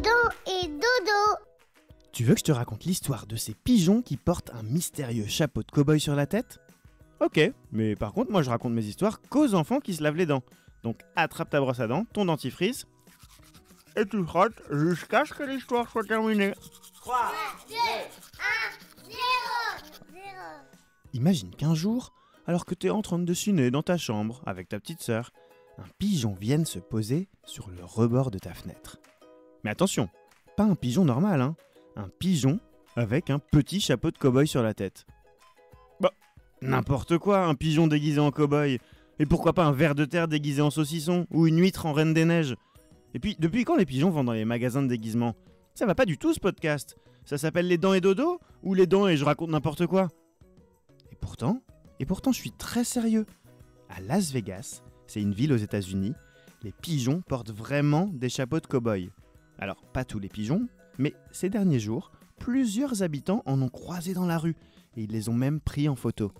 dents et dodo. Tu veux que je te raconte l'histoire de ces pigeons qui portent un mystérieux chapeau de cow-boy sur la tête ? Ok, mais par contre, moi je raconte mes histoires qu'aux enfants qui se lavent les dents. Donc attrape ta brosse à dents, ton dentifrice, et tu frottes jusqu'à ce que l'histoire soit terminée. 3, 2, 1, 0. Imagine qu'un jour, alors que t'es en train de dessiner dans ta chambre avec ta petite sœur, un pigeon vienne se poser sur le rebord de ta fenêtre. Mais attention, pas un pigeon normal, hein. Un pigeon avec un petit chapeau de cow-boy sur la tête. Bah, n'importe quoi, un pigeon déguisé en cow-boy. Et pourquoi pas un ver de terre déguisé en saucisson ou une huître en reine des neiges. Et puis, depuis quand les pigeons vont dans les magasins de déguisement ? Ça va pas du tout ce podcast. Ça s'appelle Les Dents et Dodo ou Les Dents et je raconte n'importe quoi ? Et pourtant, je suis très sérieux. À Las Vegas, c'est une ville aux États-Unis, les pigeons portent vraiment des chapeaux de cow-boy. Alors, pas tous les pigeons, mais ces derniers jours, plusieurs habitants en ont croisé dans la rue et ils les ont même pris en photo.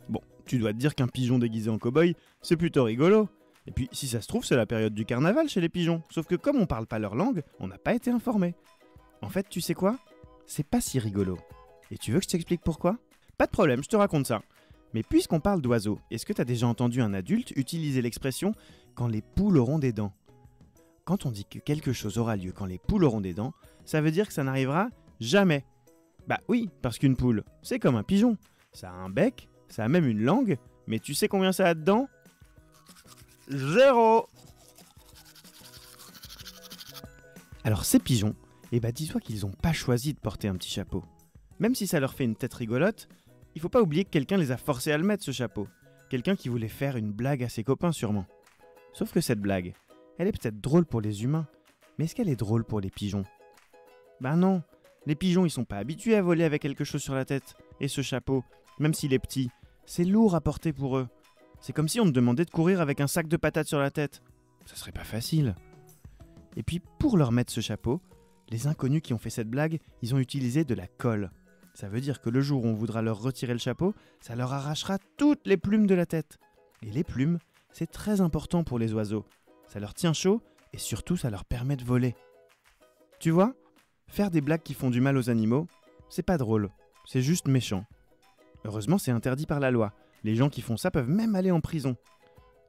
Bon, tu dois te dire qu'un pigeon déguisé en cow-boy, c'est plutôt rigolo. Et puis, si ça se trouve, c'est la période du carnaval chez les pigeons. Sauf que comme on parle pas leur langue, on n'a pas été informé. En fait, tu sais quoi ? C'est pas si rigolo. Et tu veux que je t'explique pourquoi ? Pas de problème, je te raconte ça. Mais puisqu'on parle d'oiseaux, est-ce que tu as déjà entendu un adulte utiliser l'expression « quand les poules auront des dents » ? Quand on dit que quelque chose aura lieu quand les poules auront des dents, ça veut dire que ça n'arrivera jamais. Bah oui, parce qu'une poule, c'est comme un pigeon. Ça a un bec, ça a même une langue, mais tu sais combien ça a de dents ? 0. Alors ces pigeons, dis-toi qu'ils n'ont pas choisi de porter un petit chapeau. Même si ça leur fait une tête rigolote, il faut pas oublier que quelqu'un les a forcés à le mettre ce chapeau. Quelqu'un qui voulait faire une blague à ses copains sûrement. Sauf que cette blague, elle est peut-être drôle pour les humains, mais est-ce qu'elle est drôle pour les pigeons ? Ben non, les pigeons ils sont pas habitués à voler avec quelque chose sur la tête. Et ce chapeau, même s'il est petit, c'est lourd à porter pour eux. C'est comme si on te demandait de courir avec un sac de patates sur la tête. Ça serait pas facile. Et puis pour leur mettre ce chapeau, les inconnus qui ont fait cette blague, ils ont utilisé de la colle. Ça veut dire que le jour où on voudra leur retirer le chapeau, ça leur arrachera toutes les plumes de la tête. Et les plumes, c'est très important pour les oiseaux. Ça leur tient chaud et surtout ça leur permet de voler. Tu vois, faire des blagues qui font du mal aux animaux, c'est pas drôle, c'est juste méchant. Heureusement, c'est interdit par la loi. Les gens qui font ça peuvent même aller en prison.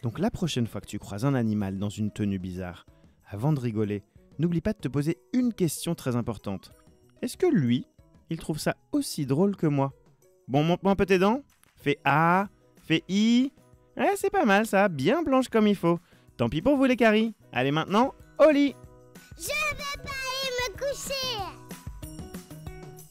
Donc la prochaine fois que tu croises un animal dans une tenue bizarre, avant de rigoler, n'oublie pas de te poser une question très importante. Est-ce que lui, il trouve ça aussi drôle que moi ? Bon, montre-moi un peu tes dents. Fais A, fais I. Ouais, c'est pas mal ça, bien blanche comme il faut. Tant pis pour vous les caries. Allez maintenant, au lit. Je vais pas aller me coucher.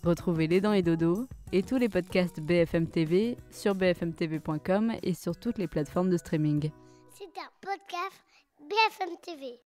Retrouvez Les Dents et Dodo et tous les podcasts BFM TV sur bfmtv.com et sur toutes les plateformes de streaming. C'est un podcast BFM TV.